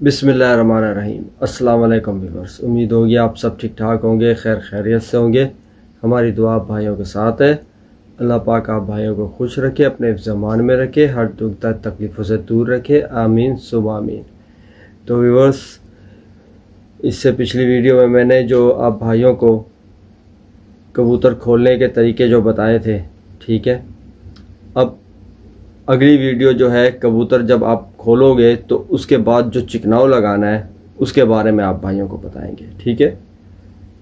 बिस्मिल्लाहिर्रहमानिर्रहीम। अस्सलाम वालेकुम व्यूअर्स, उम्मीद होगी आप सब ठीक ठाक होंगे, खैर खैरियत से होंगे। हमारी दुआ आप भाइयों के साथ है। अल्लाह पाक आप भाइयों को खुश रखे, अपने ज़मान में रखे, हर दुख दर्द तकलीफ़ों से दूर रखे, आमीन सुब आमीन। तो व्यूअर्स, इससे पिछली वीडियो में मैंने जो आप भाइयों को कबूतर खोलने के तरीके जो बताए थे, ठीक है। अब अगली वीडियो जो है, कबूतर जब आप खोलोगे तो उसके बाद जो चिकनाव लगाना है उसके बारे में आप भाइयों को बताएंगे, ठीक है।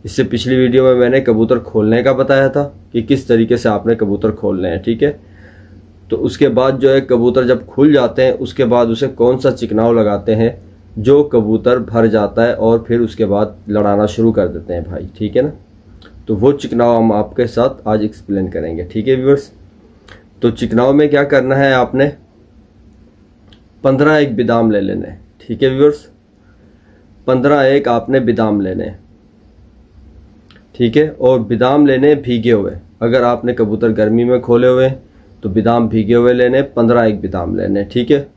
इससे पिछली वीडियो में मैंने कबूतर खोलने का बताया था कि किस तरीके से आपने कबूतर खोलने हैं, ठीक है। तो उसके बाद जो है कबूतर जब खुल जाते हैं उसके बाद उसे कौन सा चिकनाव लगाते हैं जो कबूतर भर जाता है और फिर उसके बाद लड़ाना शुरू कर देते हैं भाई, ठीक है ना। तो वो चिकनाव हम आपके साथ आज एक्सप्लेन करेंगे, ठीक है व्यूअर्स। तो चिकनाव में क्या करना है, आपने 15 एक बिदाम ले लेने, ठीक है व्यूअर्स। 15 एक आपने बिदाम लेने, ठीक है। और बिदाम लेने भीगे हुए, अगर आपने कबूतर गर्मी में खोले हुए तो बिदाम भीगे हुए लेने, 15 एक बिदाम लेने, ठीक है।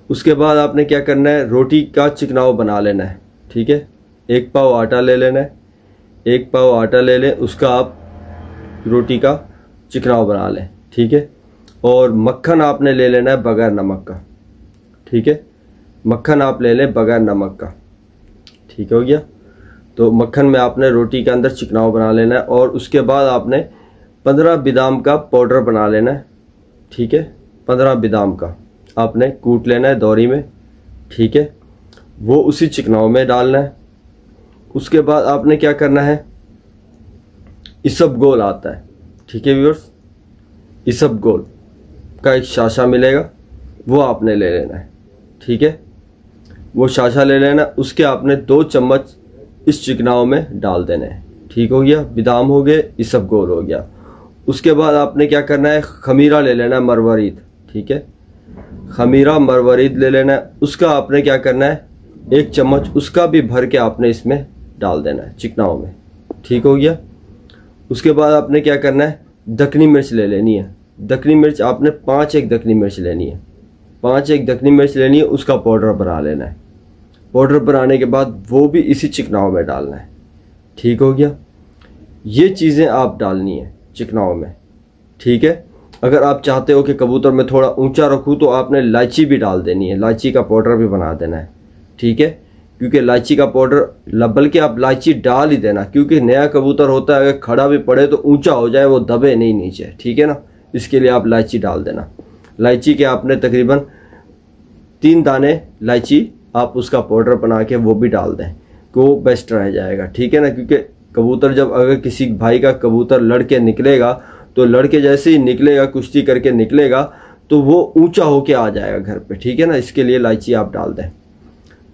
उसके बाद आपने क्या करना है, रोटी का चिकनाव बना लेना है, ठीक है। 1 पाव आटा ले लेना है, 1 पाव आटा ले लें, उसका आप रोटी का चिकनाव बना लें, ठीक है। और मक्खन आपने ले लेना है बगैर नमक का, ठीक है। मक्खन आप ले लें बगैर नमक का, ठीक हो गया। तो मक्खन में आपने रोटी के अंदर चिकनाव बना लेना है। और उसके बाद आपने 15 बिदाम का पाउडर बना लेना है, ठीक है। 15 बिदाम का आपने कूट लेना है दौरी में, ठीक है। वो उसी चिकनाव में डालना है। उसके बाद आपने क्या करना है, इसबगोल आता है, ठीक है व्यूअर्स। इसबगोल का एक शाशा मिलेगा, वो आपने ले लेना है, ठीक है। वो शाशा ले लेना, उसके आपने 2 चम्मच इस चिकनाव में डाल देने हैं, ठीक हो गया। बिदाम हो गए, इसबगोल हो गया। उसके बाद आपने क्या करना है, खमीरा ले लेना है मरवरीद, ठीक है। खमीरा मरवरीद ले लेना है, उसका आपने क्या करना है, 1 चम्मच उसका भी भर के आपने इसमें डाल देना है चिकनाव में, ठीक हो गया। उसके बाद आपने क्या करना है, दखनी मिर्च ले लेनी है। दखनी मिर्च आपने 5 एक दखनी मिर्च लेनी है, 5 एक दखनी मिर्च लेनी है, उसका पाउडर बना लेना है। पाउडर बनाने के बाद वो भी इसी चिकनाव में डालना है, ठीक हो गया। ये चीज़ें आप डालनी है चिकनाव में, ठीक है। अगर आप चाहते हो कि कबूतर में थोड़ा ऊंचा रखूँ तो आपने इलायची भी डाल देनी है, इलायची का पाउडर भी बना देना है, ठीक है। क्योंकि इलायची का पाउडर, बल्कि आप इलायची डाल ही देना, क्योंकि नया कबूतर होता है, अगर खड़ा भी पड़े तो ऊंचा हो जाए, वो दबे नहीं नीचे, ठीक है ना। इसके लिए आप इलायची डाल देना। इलायची के आपने तकरीबन 3 दाने इलायची आप उसका पाउडर बना के वो भी डाल दें, तो वो बेस्ट रह जाएगा, ठीक है ना। क्योंकि कबूतर जब अगर किसी भाई का कबूतर लड़के निकलेगा तो लड़के जैसे ही निकलेगा, कुश्ती करके निकलेगा, तो वो ऊंचा होके आ जाएगा घर पे, ठीक है ना। इसके लिए इलायची आप डाल दें,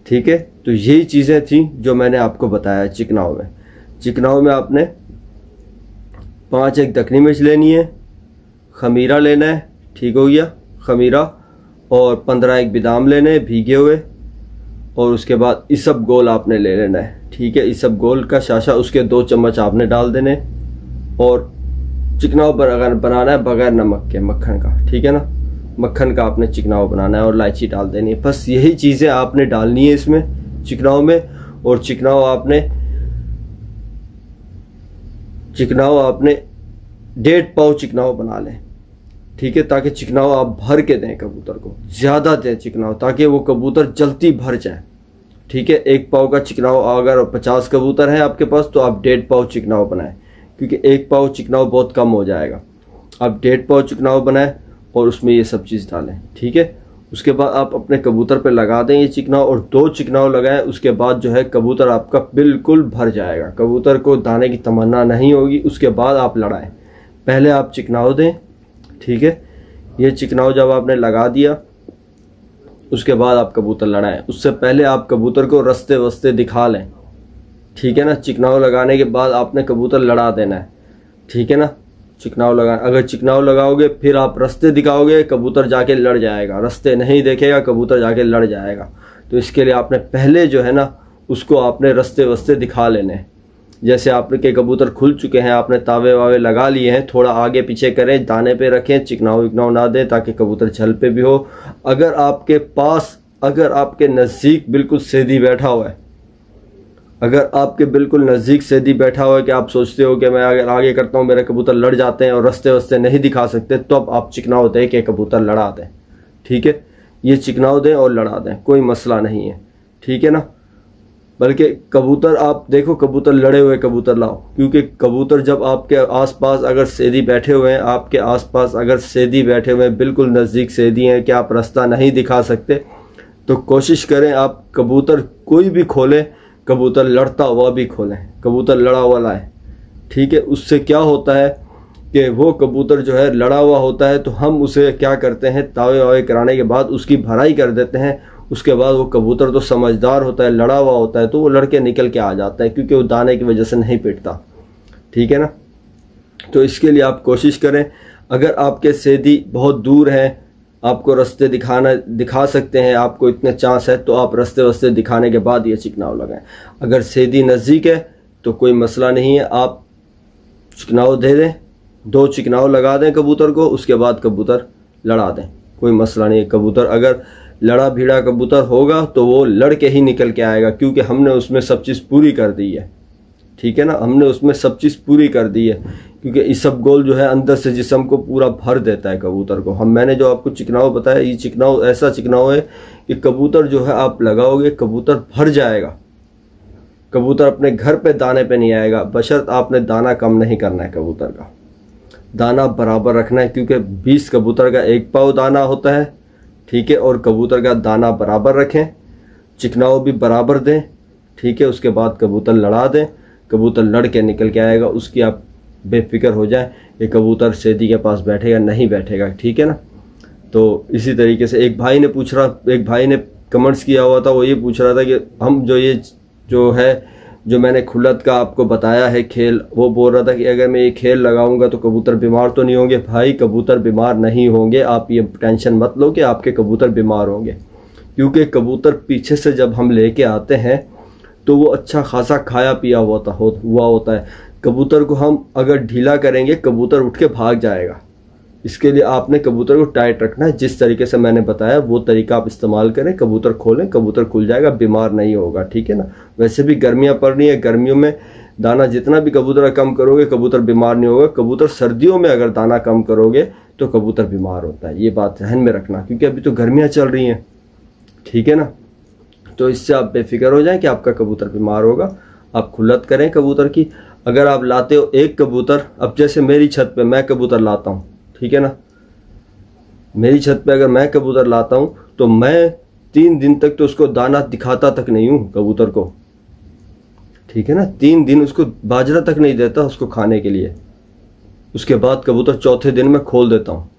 ठीक है। तो यही चीज़ें थी जो मैंने आपको बताया चिकनाव में। चिकनाव में आपने 5 एक दखनी मिर्च लेनी है, खमीरा लेना है, ठीक हो गया, खमीरा। और 15 एक बिदाम लेने हैं भीगे हुए। और उसके बाद इसबगोल आपने ले लेना है, ठीक है। इसबगोल का शाशा, उसके 2 चम्मच आपने डाल देने। और चिकनाव बनाना है बगैर नमक के, मक्खन का, ठीक है ना। मक्खन का आपने चिकनाव बनाना है और इलायची डाल देनी है। बस यही चीज़ें आपने डालनी है इसमें चिकनाव में। और चिकनाव आपने 1.5 पाव चिकनाव बना लें, ठीक है। ताकि चिकनाव आप भर के दें कबूतर को, ज़्यादा दें चिकनाव, ताकि वो कबूतर जल्दी भर जाए, ठीक है। 1 पाव का चिकनाव, अगर 50 कबूतर हैं आपके पास तो आप 1.5 पाव चिकनाव बनाएं, क्योंकि 1 पाव चिकनाव बहुत कम हो जाएगा। आप 1.5 पाव चिकनाव बनाएं और उसमें ये सब चीज़ डालें, ठीक है। उसके बाद आप अपने कबूतर पे लगा दें ये चिकनाव, और 2 चिकनाव लगाएं। उसके बाद जो है कबूतर आपका बिल्कुल भर जाएगा, कबूतर को दाने की तमन्ना नहीं होगी। उसके बाद आप लड़ाएं, पहले आप चिकनाव दें, ठीक है। ये चिकनाव जब आपने लगा दिया उसके बाद आप कबूतर लड़ाएं। उससे पहले आप कबूतर को रास्ते वस्ते दिखा लें, ठीक है ना। चिकनाव लगाने के बाद आपने कबूतर लड़ा देना है, ठीक है ना। चिकनाव लगा, अगर चिकनाव लगाओगे फिर आप रास्ते दिखाओगे, कबूतर जाके लड़ जाएगा। रास्ते नहीं देखेगा, कबूतर जाके लड़ जाएगा। तो इसके लिए आपने पहले जो है ना, उसको आपने रास्ते वस्ते दिखा लेने। जैसे आपके कबूतर खुल चुके हैं, आपने तावे वावे लगा लिए हैं, थोड़ा आगे पीछे करें, दाने पे रखें, चिकनाव विकनाव ना दें ताकि कबूतर झल पे भी हो। अगर आपके पास अगर आपके नज़दीक बिल्कुल सेधी बैठा हुआ है, अगर आपके बिल्कुल नज़दीक सेधी बैठा हुआ है कि आप सोचते हो कि मैं अगर आगे करता हूँ मेरे कबूतर लड़ जाते हैं और रास्ते वस्ते नहीं दिखा सकते, तो अब आप चिकनाव दें कि कबूतर लड़ा दें। ठीक है, ये चिकनाव दें और लड़ा दें, कोई मसला नहीं है। ठीक है ना। बल्कि कबूतर आप देखो, कबूतर लड़े हुए कबूतर लाओ, क्योंकि कबूतर जब आपके आसपास अगर सेधी बैठे हुए हैं, आपके आसपास अगर सेधी बैठे हुए हैं, बिल्कुल नज़दीक सेधी हैं कि आप रास्ता नहीं दिखा सकते, तो कोशिश करें आप कबूतर कोई भी खोलें, कबूतर लड़ता हुआ भी खोलें, कबूतर लड़ा हुआ लाएं। ठीक है, उससे क्या होता है कि वो कबूतर जो है लड़ा हुआ होता है, तो हम उसे क्या करते हैं, तावे वावे कराने के बाद उसकी भराई कर देते हैं। उसके बाद वो कबूतर तो समझदार होता है, लड़ा हुआ होता है, तो वो लड़के निकल के आ जाता है, क्योंकि वो दाने की वजह से नहीं पिटता। ठीक है ना। तो इसके लिए आप कोशिश करें, अगर आपके सेधी बहुत दूर हैं, आपको रास्ते दिखा सकते हैं, आपको इतने चांस है, तो आप रास्ते वस्ते दिखाने के बाद ये चिकनाव लगाएं। अगर सेधी नज़दीक है तो कोई मसला नहीं है, आप चिकनाव दे दें, 2 चिकनाव लगा दें कबूतर को, उसके बाद कबूतर लड़ा दें, कोई मसला नहीं है। कबूतर अगर लड़ा भीड़ा कबूतर होगा तो वो लड़ के ही निकल के आएगा, क्योंकि हमने उसमें सब चीज़ पूरी कर दी है। ठीक है ना, हमने उसमें सब चीज़ पूरी कर दी है, क्योंकि इसबगोल जो है अंदर से जिस्म को पूरा भर देता है कबूतर को। मैंने जो आपको चिकनाव बताया, ये चिकनाव ऐसा चिकनाव है कि कबूतर जो है आप लगाओगे, कबूतर भर जाएगा, कबूतर अपने घर पे दाने पे नहीं आएगा, बशर्त आपने दाना कम नहीं करना है, कबूतर का दाना बराबर रखना है, क्योंकि 20 कबूतर का 1 पाव दाना होता है। ठीक है, और कबूतर का दाना बराबर रखें, चिकनाव भी बराबर दें। ठीक है, उसके बाद कबूतर लड़ा दें, कबूतर लड़ के निकल के आएगा, उसकी आप बेफिक्र हो जाए, ये कबूतर सेधी के पास बैठेगा नहीं बैठेगा। ठीक है ना। तो इसी तरीके से एक भाई ने कमेंट्स किया हुआ था, वो ये पूछ रहा था कि हम जो मैंने खुलत का आपको बताया है खेल, वो बोल रहा था कि अगर मैं ये खेल लगाऊंगा तो कबूतर बीमार तो नहीं होंगे। भाई कबूतर बीमार नहीं होंगे, आप ये टेंशन मत लो कि आपके कबूतर बीमार होंगे, क्योंकि कबूतर पीछे से जब हम लेके आते हैं तो वो अच्छा खासा खाया पिया हुआ होता है। कबूतर को हम अगर ढीला करेंगे, कबूतर उठ के भाग जाएगा। इसके लिए आपने कबूतर को टाइट रखना है, जिस तरीके से मैंने बताया वो तरीका आप इस्तेमाल करें, कबूतर खोलें, कबूतर खुल जाएगा, बीमार नहीं होगा। ठीक है ना। वैसे भी गर्मियाँ पड़ रही है, गर्मियों में दाना जितना भी कबूतर कम करोगे, कबूतर बीमार नहीं होगा। कबूतर सर्दियों में अगर दाना कम करोगे तो कबूतर बीमार होता है, ये बात ध्यान में रखना, क्योंकि अभी तो गर्मियाँ चल रही हैं। ठीक है ना। तो इससे आप बेफिक्र हो जाएं कि आपका कबूतर बीमार होगा। आप खुलत करें कबूतर की। अगर आप लाते हो एक कबूतर, अब जैसे मेरी छत पे मैं कबूतर लाता हूँ, ठीक है ना, मेरी छत पे अगर मैं कबूतर लाता हूँ तो मैं 3 दिन तक तो उसको दाना दिखाता तक नहीं हूँ कबूतर को। ठीक है ना, 3 दिन उसको बाजरा तक नहीं देता उसको खाने के लिए। उसके बाद कबूतर चौथे दिन मैं खोल देता हूँ,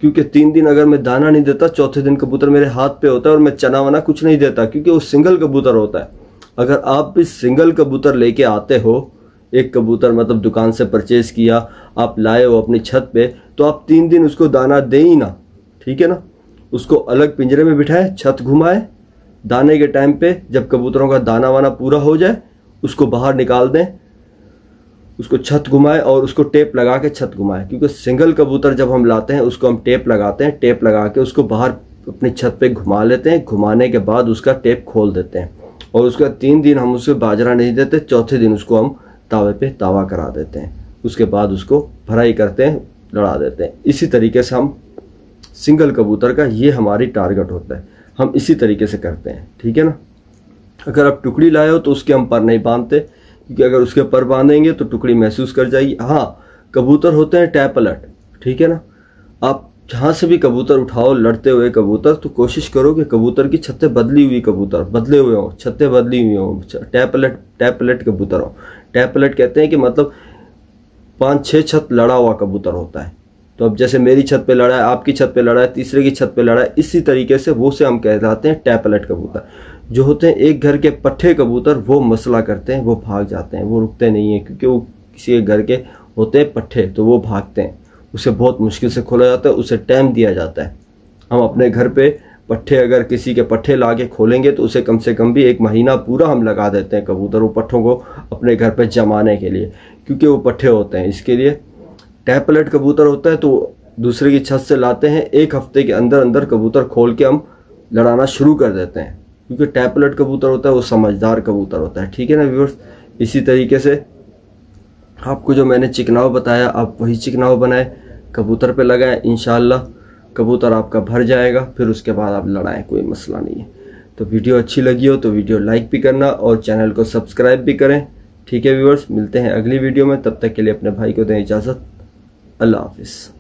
क्योंकि 3 दिन अगर मैं दाना नहीं देता, चौथे दिन कबूतर मेरे हाथ पे होता है और मैं चना वना कुछ नहीं देता, क्योंकि वो सिंगल कबूतर होता है। अगर आप भी सिंगल कबूतर लेके आते हो, एक कबूतर मतलब दुकान से परचेज किया, आप लाए हो अपनी छत पे, तो आप 3 दिन उसको दाना दें ही ना। ठीक है ना। उसको अलग पिंजरे में बिठाएं, छत घुमाएं, दाने के टाइम पे जब कबूतरों का दाना वाना पूरा हो जाए उसको बाहर निकाल दें, उसको छत घुमाएं और उसको टेप लगा के छत घुमाएं, क्योंकि सिंगल कबूतर जब हम लाते हैं उसको हम टेप लगाते हैं, टेप लगा के उसको बाहर अपनी छत पे घुमा लेते हैं। घुमाने के बाद उसका टेप खोल देते हैं और उसका 3 दिन हम उसको बाजरा नहीं देते, चौथे दिन उसको हम तावे पे तावा करा देते हैं। उसके बाद उसको भराई करते हैं, लड़ा देते हैं। इसी तरीके से हम सिंगल कबूतर का ये हमारी टारगेट होता है, हम इसी तरीके से करते हैं। ठीक है ना। अगर आप टुकड़ी लाए हो तो उसके हम पर नहीं बांधते, क्योंकि अगर उसके पर बांधेंगे तो टुकड़ी महसूस कर जाएगी। हाँ, कबूतर होते हैं टैप अलर्ट। ठीक है ना। आप जहाँ से भी कबूतर उठाओ लड़ते हुए कबूतर, तो कोशिश करो कि कबूतर की छतें बदली हुई कबूतर बदले हुए हों, छतें बदली हुई हों, टैप अलर्ट कबूतर हो। टैप अलर्ट कहते हैं कि मतलब 5-6 छत लड़ा हुआ कबूतर होता है। तो अब जैसे मेरी छत पे लड़ा है, आपकी छत पे लड़ा है, तीसरे की छत पे लड़ा है, इसी तरीके से वो से हम कहलाते हैं टैप अलर्ट कबूतर। जो होते हैं एक घर के पट्ठे कबूतर, वो मसला करते हैं, वो भाग जाते हैं, वो रुकते नहीं हैं, क्योंकि वो किसी घर के होते हैं पट्ठे, तो वो भागते हैं। उसे बहुत मुश्किल से खोला जाता है, उसे टाइम दिया जाता है। हम अपने घर पे पट्ठे, अगर किसी के पट्ठे ला के खोलेंगे तो उसे कम से कम भी 1 महीना पूरा हम लगा देते हैं कबूतर, वो पट्ठों को अपने घर पे जमाने के लिए, क्योंकि वो पट्ठे होते हैं। इसके लिए टैप अलर्ट कबूतर होता है, तो दूसरे की छत से लाते हैं, 1 हफ्ते के अंदर अंदर कबूतर खोल के हम लड़ाना शुरू कर देते हैं, क्योंकि टैपलेट कबूतर होता है वो समझदार कबूतर होता है। ठीक है ना व्यूअर्स, इसी तरीके से आपको जो मैंने चिकनाव बताया आप वही चिकनाव बनाए, कबूतर पे लगाएं, इंशाल्लाह कबूतर आपका भर जाएगा, फिर उसके बाद आप लड़ाएं, कोई मसला नहीं है। तो वीडियो अच्छी लगी हो तो वीडियो लाइक भी करना और चैनल को सब्सक्राइब भी करें। ठीक है व्यूअर्स, मिलते हैं अगली वीडियो में, तब तक के लिए अपने भाई को दें इजाज़त। अल्लाह हाफिज़।